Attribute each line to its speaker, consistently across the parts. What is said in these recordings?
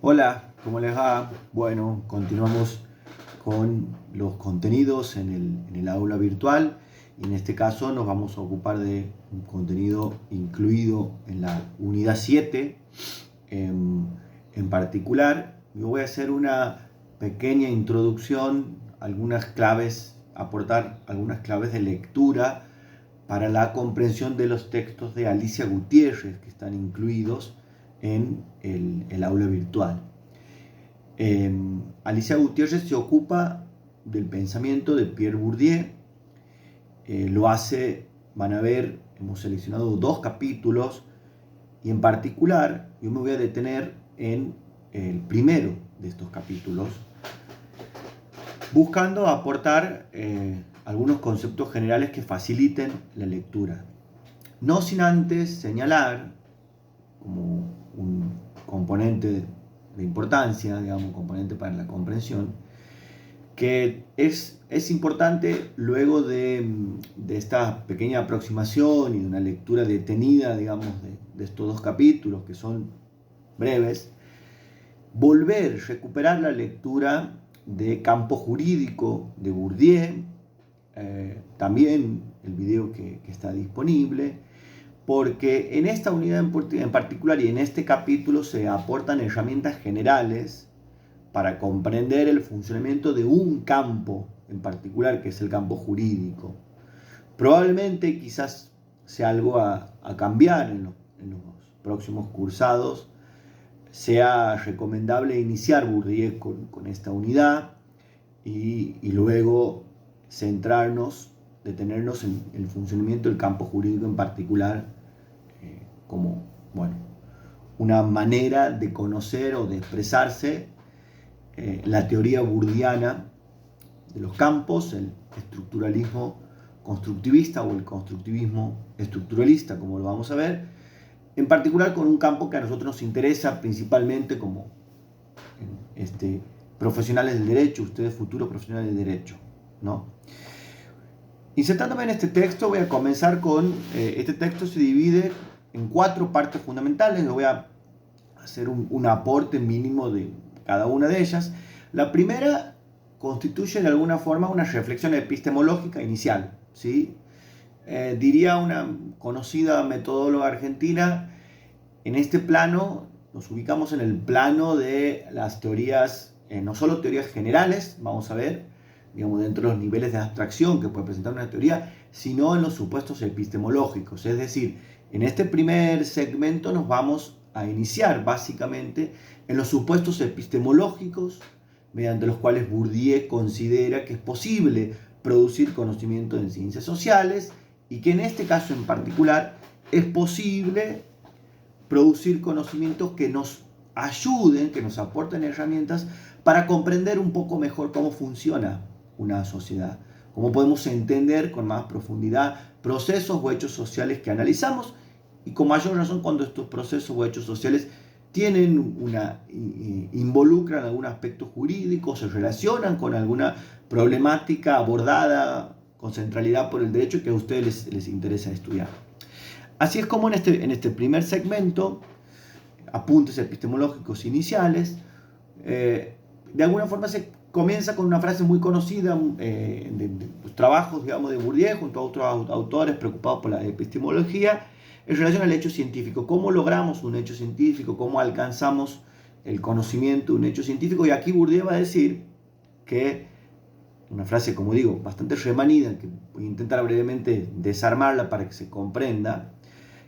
Speaker 1: Hola, ¿cómo les va? Bueno, continuamos con los contenidos en el aula virtual y en este caso nos vamos a ocupar de un contenido incluido en la unidad 7. En particular, yo voy a hacer una pequeña introducción, algunas claves, aportar algunas claves de lectura para la comprensión de los textos de Alicia Gutiérrez que están incluidos en el aula virtual. Alicia Gutiérrez se ocupa del pensamiento de Pierre Bourdieu. Lo hace, van a ver, hemos seleccionado 2 capítulos y en particular yo me voy a detener en el primero de estos capítulos, buscando aportar algunos conceptos generales que faciliten la lectura. No sin antes señalar, como un componente de importancia, digamos, un componente para la comprensión, que es importante luego de esta pequeña aproximación y de una lectura detenida, digamos, de estos 2 capítulos que son breves, recuperar la lectura de Campo Jurídico de Bourdieu, también el video que está disponible, porque en esta unidad en particular y en este capítulo se aportan herramientas generales para comprender el funcionamiento de un campo en particular, que es el campo jurídico. Probablemente quizás sea algo a cambiar en los próximos cursados. Sea recomendable iniciar Bourdieu con esta unidad y luego detenernos en el funcionamiento del campo jurídico en particular, como, bueno, una manera de conocer o de expresarse la teoría bourdiana de los campos, el estructuralismo constructivista o el constructivismo estructuralista, como lo vamos a ver, en particular con un campo que a nosotros nos interesa principalmente como profesionales del derecho, ustedes futuros profesionales del derecho, ¿no? Insertándome en este texto, voy a comenzar con, este texto se divide en 4 partes fundamentales, yo voy a hacer un aporte mínimo de cada una de ellas. La primera constituye de alguna forma una reflexión epistemológica inicial, ¿sí? Diría una conocida metodóloga argentina, en este plano nos ubicamos en el plano de las teorías, no solo teorías generales, vamos a ver, digamos, dentro de los niveles de abstracción que puede presentar una teoría, sino en los supuestos epistemológicos. Es decir, en este primer segmento nos vamos a iniciar básicamente en los supuestos epistemológicos mediante los cuales Bourdieu considera que es posible producir conocimiento en ciencias sociales y que en este caso en particular es posible producir conocimientos que nos ayuden, que nos aporten herramientas para comprender un poco mejor cómo funciona una sociedad, cómo podemos entender con más profundidad procesos o hechos sociales que analizamos y con mayor razón cuando estos procesos o hechos sociales involucran algún aspecto jurídico, se relacionan con alguna problemática abordada con centralidad por el derecho que a ustedes les interesa estudiar. Así es como en este primer segmento, apuntes epistemológicos iniciales, de alguna forma se comienza con una frase muy conocida de los trabajos, digamos, de Bourdieu junto a otros autores preocupados por la epistemología en relación al hecho científico. ¿Cómo logramos un hecho científico? ¿Cómo alcanzamos el conocimiento de un hecho científico? Y aquí Bourdieu va a decir que, una frase, como digo, bastante remanida, que voy a intentar brevemente desarmarla para que se comprenda,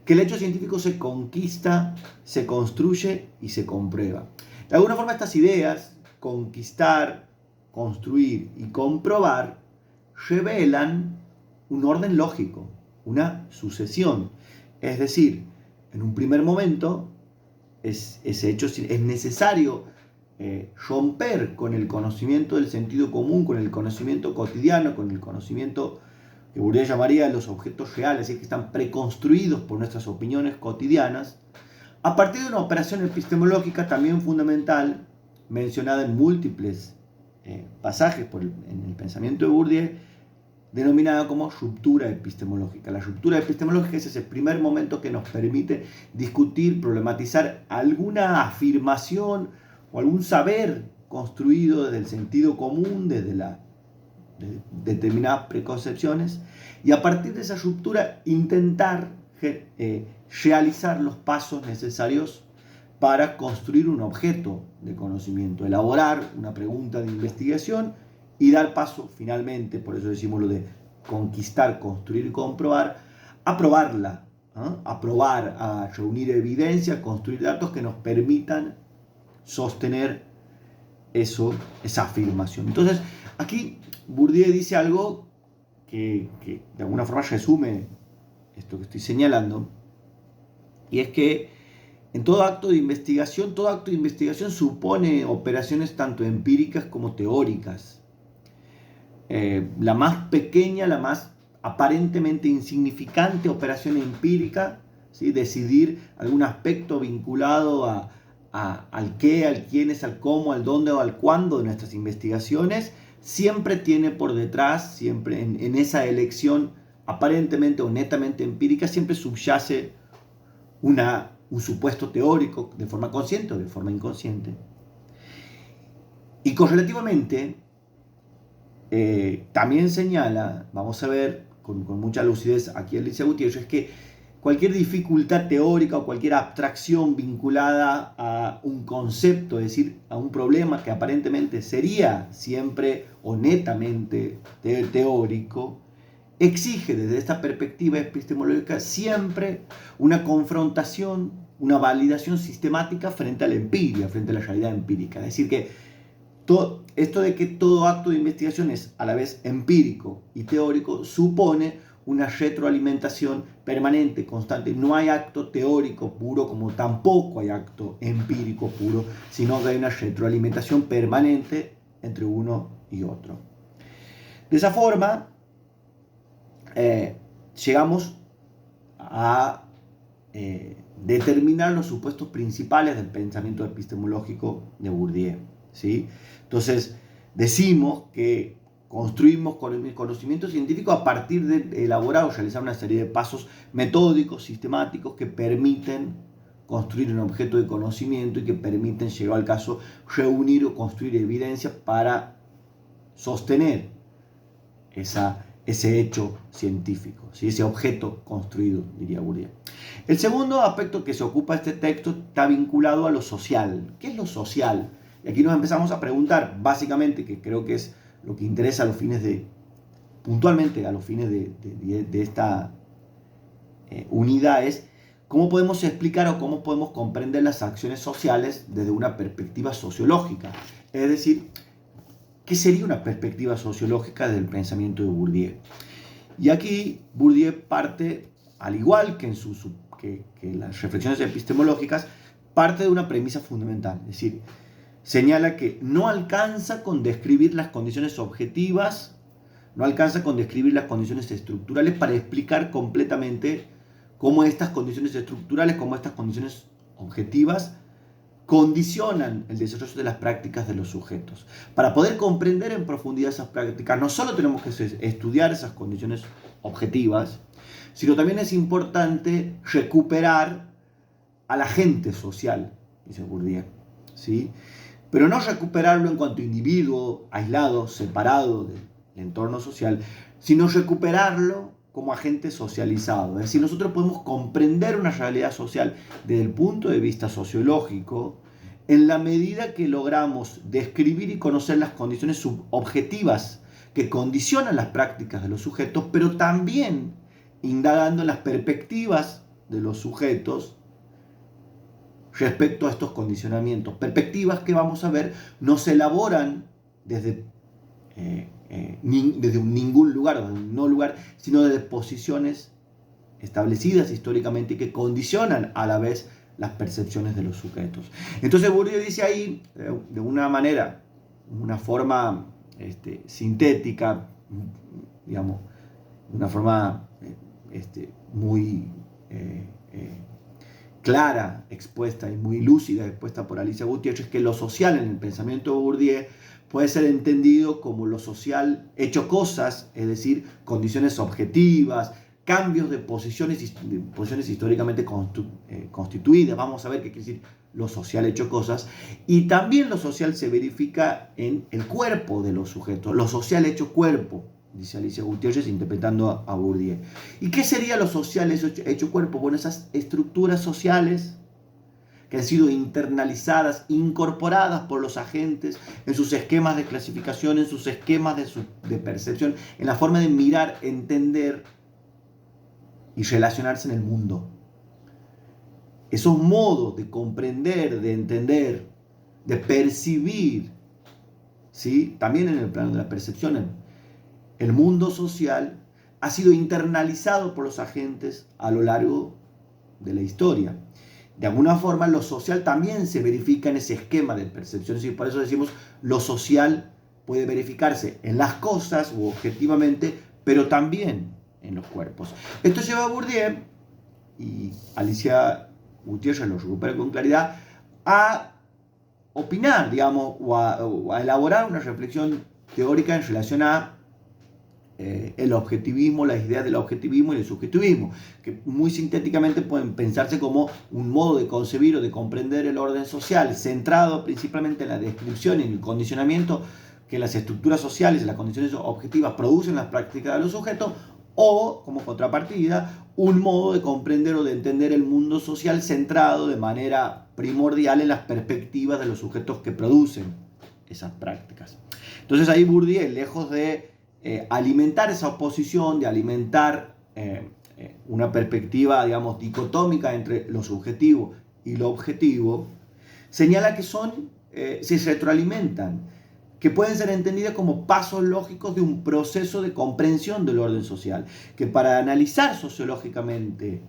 Speaker 1: que el hecho científico se conquista, se construye y se comprueba. De alguna forma estas ideas, conquistar, construir y comprobar, revelan un orden lógico, una sucesión. Es decir, en un primer momento es necesario romper con el conocimiento del sentido común, con el conocimiento cotidiano, con el conocimiento que Bourdieu llamaría los objetos reales, que están preconstruidos por nuestras opiniones cotidianas, a partir de una operación epistemológica también fundamental, mencionada en múltiples pasajes en el pensamiento de Bourdieu, denominada como ruptura epistemológica. La ruptura epistemológica es ese primer momento que nos permite discutir, problematizar alguna afirmación o algún saber construido desde el sentido común, desde determinadas preconcepciones, y a partir de esa ruptura intentar realizar los pasos necesarios para construir un objeto de conocimiento, elaborar una pregunta de investigación y dar paso finalmente, por eso decimos lo de conquistar, construir y comprobar, a probarla, ¿no? A probar, a reunir evidencia, a construir datos que nos permitan sostener esa afirmación. Entonces, aquí Bourdieu dice algo que de alguna forma resume esto que estoy señalando, y es que en todo acto de investigación supone operaciones tanto empíricas como teóricas. La más pequeña, la más aparentemente insignificante operación empírica, ¿sí? Decidir algún aspecto vinculado al qué, al quiénes, al cómo, al dónde o al cuándo de nuestras investigaciones, siempre tiene por detrás, siempre en esa elección aparentemente o netamente empírica, siempre subyace un supuesto teórico de forma consciente o de forma inconsciente. Y correlativamente, también señala, vamos a ver con mucha lucidez aquí Alicia Gutiérrez, es que cualquier dificultad teórica o cualquier abstracción vinculada a un concepto, es decir, a un problema que aparentemente sería siempre o netamente teórico, exige desde esta perspectiva epistemológica siempre una confrontación, una validación sistemática frente a la empiria, frente a la realidad empírica. Es decir, que esto de que todo acto de investigación es a la vez empírico y teórico supone una retroalimentación permanente, constante. No hay acto teórico puro como tampoco hay acto empírico puro, sino que hay una retroalimentación permanente entre uno y otro. De esa forma, llegamos a determinar los supuestos principales del pensamiento epistemológico de Bourdieu, ¿sí? Entonces, decimos que construimos con el conocimiento científico a partir de elaborar o realizar una serie de pasos metódicos, sistemáticos, que permiten construir un objeto de conocimiento y que permiten, llegado al caso, reunir o construir evidencia para sostener ese hecho científico, ¿sí? Ese objeto construido, diría Bourdieu. El segundo aspecto que se ocupa este texto está vinculado a lo social. ¿Qué es lo social? Y aquí nos empezamos a preguntar, básicamente, que creo que es lo que interesa a los fines puntualmente a los fines de esta unidad, es cómo podemos explicar o cómo podemos comprender las acciones sociales desde una perspectiva sociológica. Es decir, ¿qué sería una perspectiva sociológica del pensamiento de Bourdieu? Y aquí Bourdieu parte, al igual que en las reflexiones epistemológicas, parte de una premisa fundamental. Es decir, señala que no alcanza con describir las condiciones objetivas, no alcanza con describir las condiciones estructurales para explicar completamente cómo estas condiciones estructurales, cómo estas condiciones objetivas condicionan el desarrollo de las prácticas de los sujetos. Para poder comprender en profundidad esas prácticas, no solo tenemos que estudiar esas condiciones objetivas, sino también es importante recuperar al agente social, dice Bourdieu, ¿sí? Pero no recuperarlo en cuanto individuo aislado, separado del entorno social, sino recuperarlo como agente socializado. Es decir, nosotros podemos comprender una realidad social desde el punto de vista sociológico en la medida que logramos describir y conocer las condiciones subobjetivas que condicionan las prácticas de los sujetos, pero también indagando en las perspectivas de los sujetos respecto a estos condicionamientos. Perspectivas que, vamos a ver, no se elaboran desde ningún lugar, desde un no lugar, sino desde posiciones establecidas históricamente y que condicionan a la vez las percepciones de los sujetos. Entonces Bourdieu dice ahí, de una manera, una forma sintética, digamos, de una forma muy clara, expuesta y muy lúcida, expuesta por Alicia Gutiérrez, que lo social en el pensamiento de Bourdieu puede ser entendido como lo social hecho cosas, es decir, condiciones objetivas, cambios de posiciones históricamente constituidas. Vamos a ver qué quiere decir lo social hecho cosas, y también lo social se verifica en el cuerpo de los sujetos, lo social hecho cuerpo, dice Alicia Gutiérrez interpretando a Bourdieu. ¿Y qué sería lo social hecho cuerpo? Bueno, esas estructuras sociales que han sido internalizadas, incorporadas por los agentes en sus esquemas de clasificación, en sus esquemas de percepción, en la forma de mirar, entender y relacionarse en el mundo. Esos modos de comprender, de entender, de percibir, ¿sí? También en el plano de la percepción, el mundo social ha sido internalizado por los agentes a lo largo de la historia. De alguna forma, lo social también se verifica en ese esquema de percepción. ¿Sí? Por eso decimos, lo social puede verificarse en las cosas o objetivamente, pero también en los cuerpos. Esto lleva a Bourdieu, y Alicia Gutiérrez lo recupera con claridad, a opinar, digamos, o a elaborar una reflexión teórica en relación a el objetivismo, las ideas del objetivismo y del subjetivismo, que muy sintéticamente pueden pensarse como un modo de concebir o de comprender el orden social, centrado principalmente en la descripción y en el condicionamiento que las estructuras sociales y las condiciones objetivas producen en las prácticas de los sujetos, o, como contrapartida, un modo de comprender o de entender el mundo social centrado de manera primordial en las perspectivas de los sujetos que producen esas prácticas. Entonces ahí Bourdieu, lejos de alimentar esa oposición, de alimentar una perspectiva, digamos, dicotómica entre lo subjetivo y lo objetivo, señala que se retroalimentan, que pueden ser entendidas como pasos lógicos de un proceso de comprensión del orden social, que para analizar sociológicamente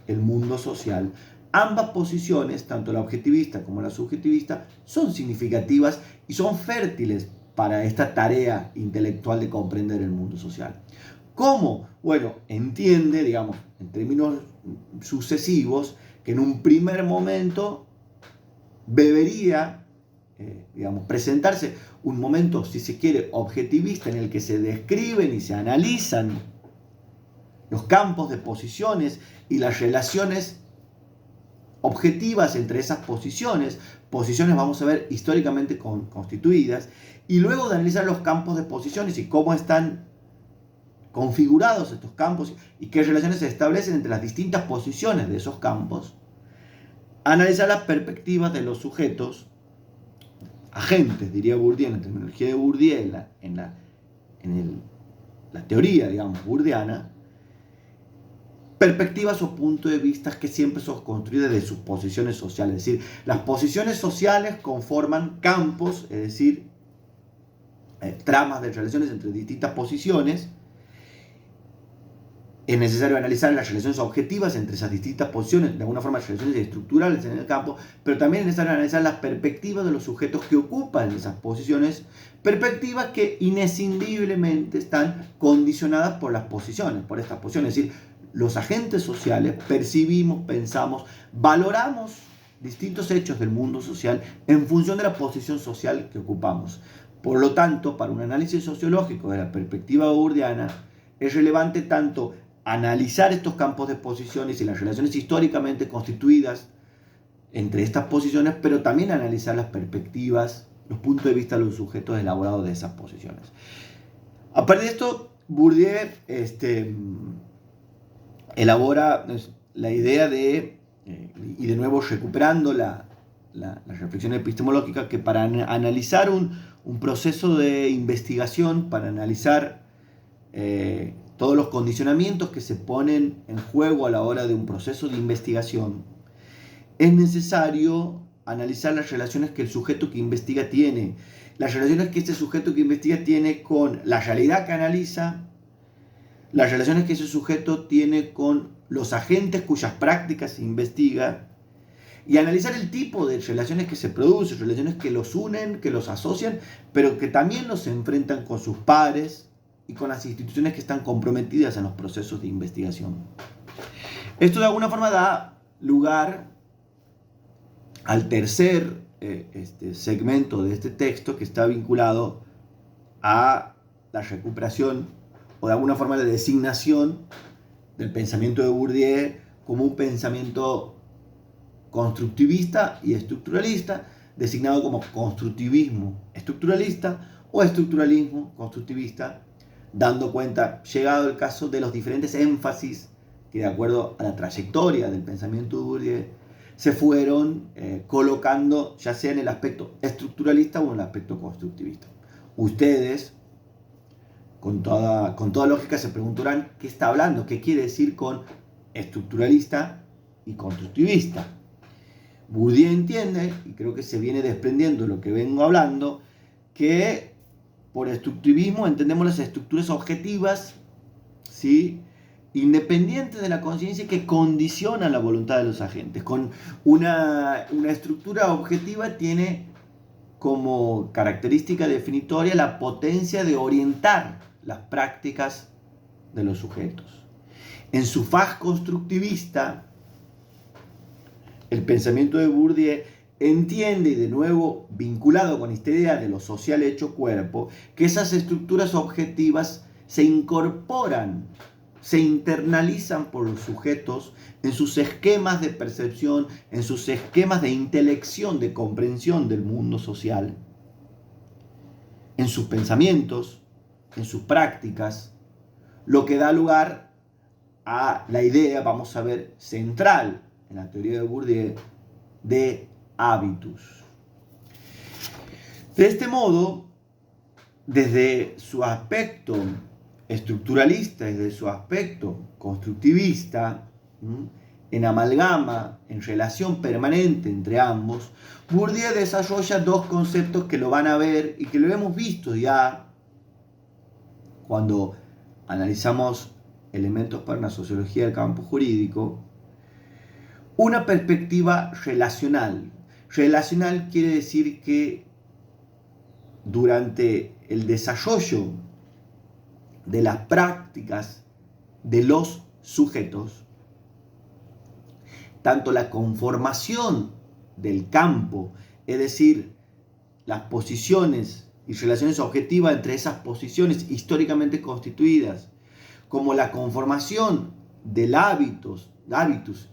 Speaker 1: el mundo social, ambas posiciones, tanto la objetivista como la subjetivista, son significativas y son fértiles para esta tarea intelectual de comprender el mundo social. ¿Cómo? Bueno, entiende, digamos, en términos sucesivos, que en un primer momento debería, digamos, presentarse un momento, si se quiere, objetivista en el que se describen y se analizan los campos de posiciones y las relaciones objetivas entre esas posiciones vamos a ver históricamente constituidas, y luego de analizar los campos de posiciones y cómo están configurados estos campos y qué relaciones se establecen entre las distintas posiciones de esos campos, analizar las perspectivas de los sujetos, agentes, diría Bourdieu, en la terminología de Bourdieu, en la teoría, digamos, bourdiana, perspectivas o puntos de vista que siempre son construidas de sus posiciones sociales. Es decir, las posiciones sociales conforman campos, es decir, tramas de relaciones entre distintas posiciones. Es necesario analizar las relaciones objetivas entre esas distintas posiciones, de alguna forma relaciones estructurales en el campo, pero también es necesario analizar las perspectivas de los sujetos que ocupan esas posiciones, perspectivas que inescindiblemente están condicionadas por las posiciones, por estas posiciones. Es decir, los agentes sociales percibimos, pensamos, valoramos distintos hechos del mundo social en función de la posición social que ocupamos. Por lo tanto, para un análisis sociológico de la perspectiva bourdiana, es relevante tanto analizar estos campos de posiciones y las relaciones históricamente constituidas entre estas posiciones, pero también analizar las perspectivas, los puntos de vista de los sujetos elaborados de esas posiciones. A partir de esto, Bourdieu elabora la idea de, y de nuevo recuperando la reflexión epistemológica, que para analizar un proceso de investigación, para analizar todos los condicionamientos que se ponen en juego a la hora de un proceso de investigación, es necesario analizar las relaciones que el sujeto que investiga tiene, las relaciones que este sujeto que investiga tiene con la realidad que analiza, las relaciones que ese sujeto tiene con los agentes cuyas prácticas se investiga, y analizar el tipo de relaciones que se producen, relaciones que los unen, que los asocian, pero que también los enfrentan con sus pares y con las instituciones que están comprometidas en los procesos de investigación. Esto de alguna forma da lugar al tercer segmento de este texto, que está vinculado a la recuperación o de alguna forma la designación del pensamiento de Bourdieu como un pensamiento constructivista y estructuralista, designado como constructivismo estructuralista o estructuralismo constructivista, dando cuenta, llegado el caso, de los diferentes énfasis que, de acuerdo a la trayectoria del pensamiento de Bourdieu, se fueron colocando, ya sea en el aspecto estructuralista o en el aspecto constructivista. Ustedes, con toda lógica, se preguntarán qué está hablando, qué quiere decir con estructuralista y constructivista. Bourdieu entiende, y creo que se viene desprendiendo de lo que vengo hablando, que por estructivismo entendemos las estructuras objetivas, ¿sí?, independientes de la conciencia, que condicionan la voluntad de los agentes. Con una estructura objetiva tiene como característica definitoria la potencia de orientar las prácticas de los sujetos. En su faz constructivista, el pensamiento de Bourdieu entiende, y de nuevo vinculado con esta idea de lo social hecho cuerpo, que esas estructuras objetivas se incorporan, se internalizan por los sujetos en sus esquemas de percepción, en sus esquemas de intelección, de comprensión del mundo social, en sus pensamientos, en sus prácticas, lo que da lugar a la idea, vamos a ver, central en la teoría de Bourdieu, de hábitus. De este modo, desde su aspecto estructuralista y desde su aspecto constructivista, en amalgama, en relación permanente entre ambos, Bourdieu desarrolla dos conceptos que lo van a ver y que lo hemos visto ya cuando analizamos elementos para una sociología del campo jurídico. Una perspectiva relacional. Relacional quiere decir que durante el desarrollo de las prácticas de los sujetos, tanto la conformación del campo, es decir, las posiciones y relaciones objetivas entre esas posiciones históricamente constituidas, como la conformación del hábitus,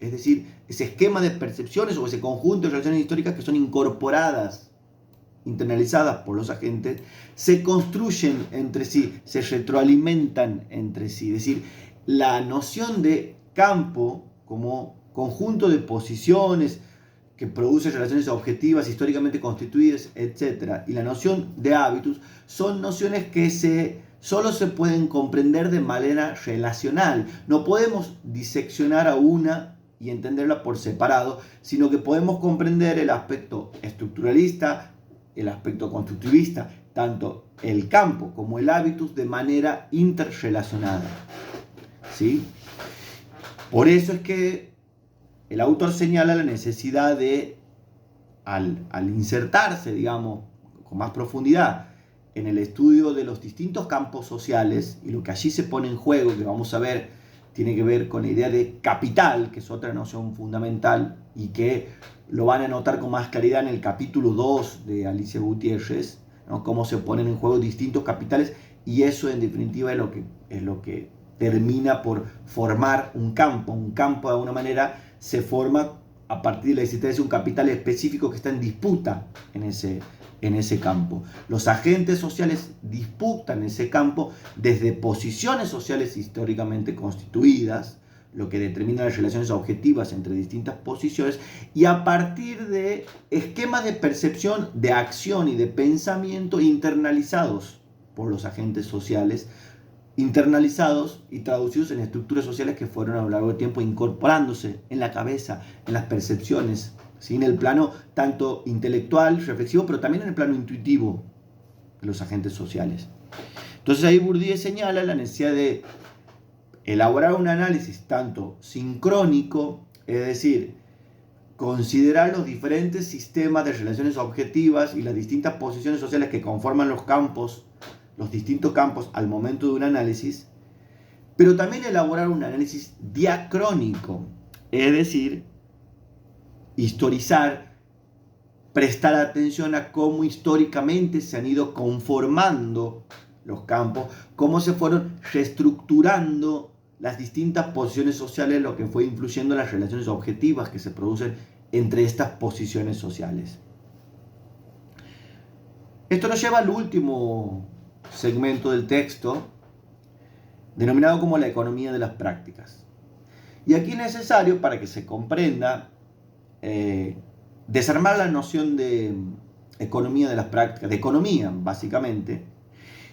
Speaker 1: es decir, ese esquema de percepciones o ese conjunto de relaciones históricas que son incorporadas, internalizadas por los agentes, se construyen entre sí, se retroalimentan entre sí. Es decir, la noción de campo como conjunto de posiciones que produce relaciones objetivas históricamente constituidas, etc., y la noción de hábitus son nociones que solo se pueden comprender de manera relacional. No podemos diseccionar a una y entenderla por separado, sino que podemos comprender el aspecto estructuralista, el aspecto constructivista, tanto el campo como el hábitus, de manera interrelacionada, ¿sí? Por eso es que el autor señala la necesidad de, al insertarse, digamos, con más profundidad en el estudio de los distintos campos sociales, y lo que allí se pone en juego, que vamos a ver, tiene que ver con la idea de capital, que es otra noción fundamental y que lo van a notar con más claridad en el capítulo 2 de Alicia Gutiérrez, ¿no? Cómo se ponen en juego distintos capitales, y eso en definitiva es lo que termina por formar un campo. Un campo, de alguna manera, se forma a partir de la existencia de un capital específico que está en disputa en ese campo. Los agentes sociales disputan ese campo desde posiciones sociales históricamente constituidas, lo que determina las relaciones objetivas entre distintas posiciones, y a partir de esquemas de percepción, de acción y de pensamiento internalizados por los agentes sociales, internalizados y traducidos en estructuras sociales que fueron a lo largo del tiempo incorporándose en la cabeza, en las percepciones, ¿sí? En el plano tanto intelectual, reflexivo, pero también en el plano intuitivo de los agentes sociales. Entonces ahí Bourdieu señala la necesidad de elaborar un análisis tanto sincrónico, es decir, considerar los diferentes sistemas de relaciones objetivas y las distintas posiciones sociales que conforman los campos, los distintos campos al momento de un análisis, pero también elaborar un análisis diacrónico, es decir, historizar, prestar atención a cómo históricamente se han ido conformando los campos, cómo se fueron reestructurando las distintas posiciones sociales, lo que fue influyendo en las relaciones objetivas que se producen entre estas posiciones sociales. Esto nos lleva al último segmento del texto, denominado como la economía de las prácticas. Y aquí es necesario, para que se comprenda, desarmar la noción de economía de las prácticas, de economía básicamente,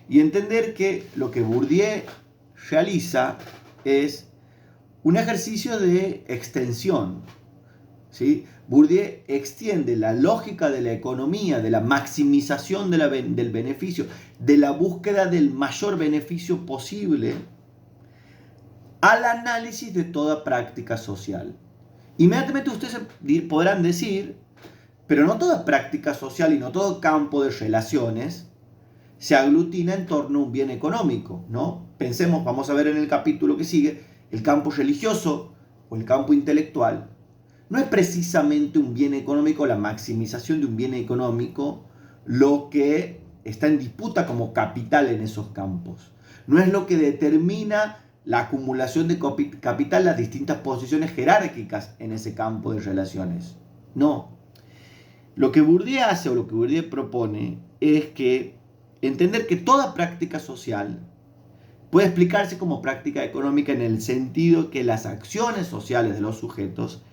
Speaker 1: y entender que lo que Bourdieu realiza es un ejercicio de extensión, ¿sí? Bourdieu extiende la lógica de la economía, de la maximización del beneficio, de la búsqueda del mayor beneficio posible, al análisis de toda práctica social. Inmediatamente ustedes podrán decir, pero no toda práctica social y no todo campo de relaciones se aglutina en torno a un bien económico, ¿no? Pensemos, vamos a ver en el capítulo que sigue, el campo religioso o el campo intelectual no es precisamente un bien económico, la maximización de un bien económico, lo que está en disputa como capital en esos campos. No es lo que determina la acumulación de capital, las distintas posiciones jerárquicas en ese campo de relaciones. No. Lo que Bourdieu hace o lo que Bourdieu propone es que entender que toda práctica social puede explicarse como práctica económica en el sentido que las acciones sociales de los sujetos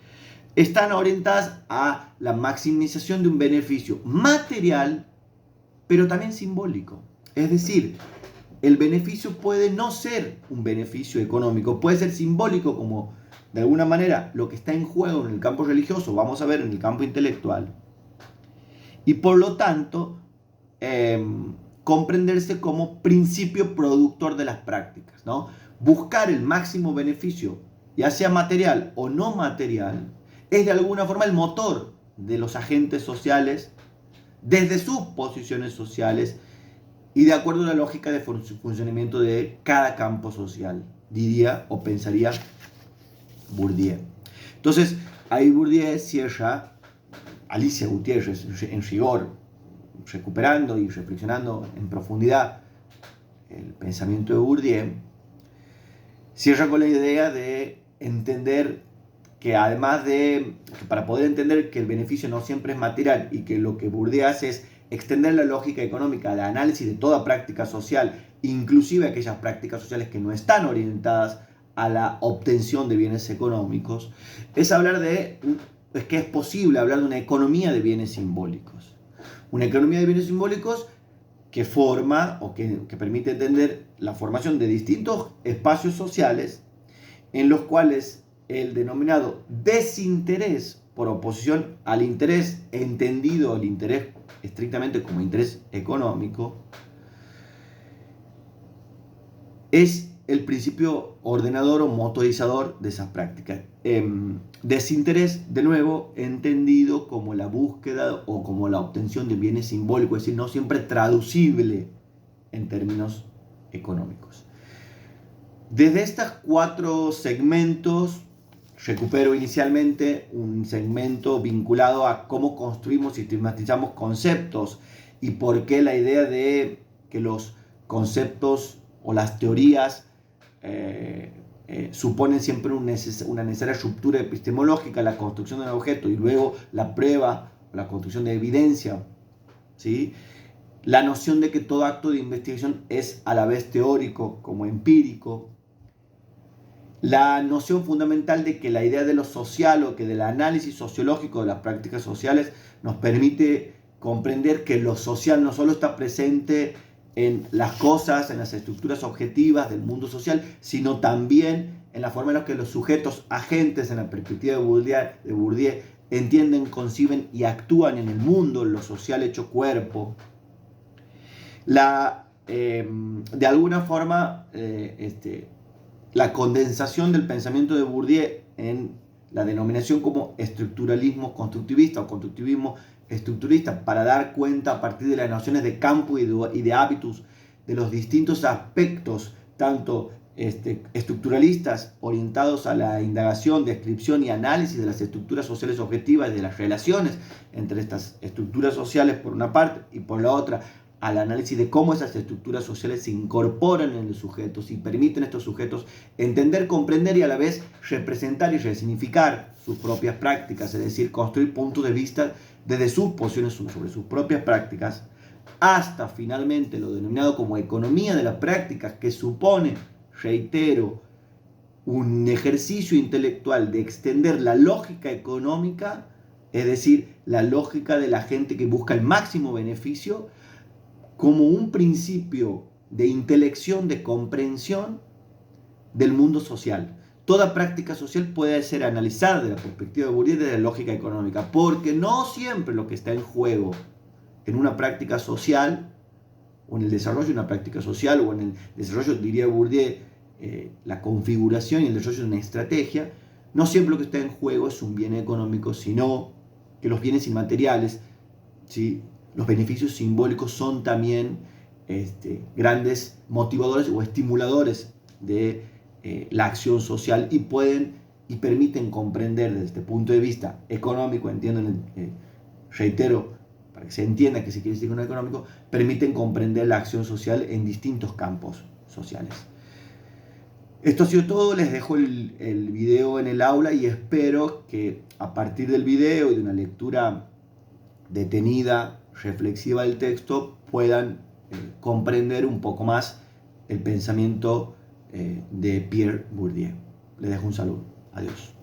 Speaker 1: están orientadas a la maximización de un beneficio material, pero también simbólico. Es decir, el beneficio puede no ser un beneficio económico, puede ser simbólico, como de alguna manera lo que está en juego en el campo religioso, vamos a ver en el campo intelectual, y por lo tanto comprenderse como principio productor de las prácticas, ¿no? Buscar el máximo beneficio, ya sea material o no material, es de alguna forma el motor de los agentes sociales desde sus posiciones sociales y de acuerdo a la lógica de funcionamiento de cada campo social, diría o pensaría Bourdieu. Entonces, ahí Bourdieu cierra, Alicia Gutiérrez en rigor, recuperando y reflexionando en profundidad el pensamiento de Bourdieu, cierra con la idea de entender que además de, que para poder entender que el beneficio no siempre es material y que lo que Bourdieu hace es extender la lógica económica de análisis de toda práctica social, inclusive aquellas prácticas sociales que no están orientadas a la obtención de bienes económicos, es que es posible hablar de una economía de bienes simbólicos. Una economía de bienes simbólicos que forma o que permite entender la formación de distintos espacios sociales en los cuales el denominado desinterés, por oposición al interés entendido, el interés estrictamente como interés económico, es el principio ordenador o motorizador de esas prácticas. Desinterés, de nuevo, entendido como la búsqueda o como la obtención de bienes simbólicos, es decir, no siempre traducible en términos económicos. Desde estos 4 segmentos, recupero inicialmente un segmento vinculado a cómo construimos y sistematizamos conceptos y por qué la idea de que los conceptos o las teorías suponen siempre una necesaria ruptura epistemológica, la construcción de un objeto y luego la prueba, la construcción de evidencia, ¿sí? La noción de que todo acto de investigación es a la vez teórico como empírico, la noción fundamental de que la idea de lo social o que del análisis sociológico de las prácticas sociales nos permite comprender que lo social no solo está presente en las cosas, en las estructuras objetivas del mundo social, sino también en la forma en la que los sujetos agentes en la perspectiva de Bourdieu entienden, conciben y actúan en el mundo, en lo social hecho cuerpo. De alguna forma, la condensación del pensamiento de Bourdieu en la denominación como estructuralismo constructivista o constructivismo estructurista, para dar cuenta a partir de las nociones de campo y de hábitus de los distintos aspectos, tanto estructuralistas orientados a la indagación, descripción y análisis de las estructuras sociales objetivas y de las relaciones entre estas estructuras sociales por una parte y por la otra al análisis de cómo esas estructuras sociales se incorporan en el sujeto, si permiten a estos sujetos entender, comprender y a la vez representar y resignificar sus propias prácticas, es decir, construir puntos de vista desde sus posiciones sobre sus propias prácticas, hasta finalmente lo denominado como economía de las prácticas, que supone, reitero, un ejercicio intelectual de extender la lógica económica, es decir, la lógica de la gente que busca el máximo beneficio, como un principio de intelección, de comprensión del mundo social. Toda práctica social puede ser analizada desde la perspectiva de Bourdieu desde la lógica económica, porque no siempre lo que está en juego en una práctica social, o en el desarrollo de una práctica social, o en el desarrollo, diría Bourdieu, la configuración y el desarrollo de una estrategia, no siempre lo que está en juego es un bien económico, sino que los bienes inmateriales, ¿sí?, los beneficios simbólicos son también grandes motivadores o estimuladores de la acción social y pueden y permiten comprender desde este punto de vista económico, reitero, para que se entienda que se quiere decir con económico, permiten comprender la acción social en distintos campos sociales. Esto ha sido todo, les dejo el video en el aula y espero que a partir del video y de una lectura detenida, reflexiva del texto, puedan comprender un poco más el pensamiento de Pierre Bourdieu. Les dejo un saludo. Adiós.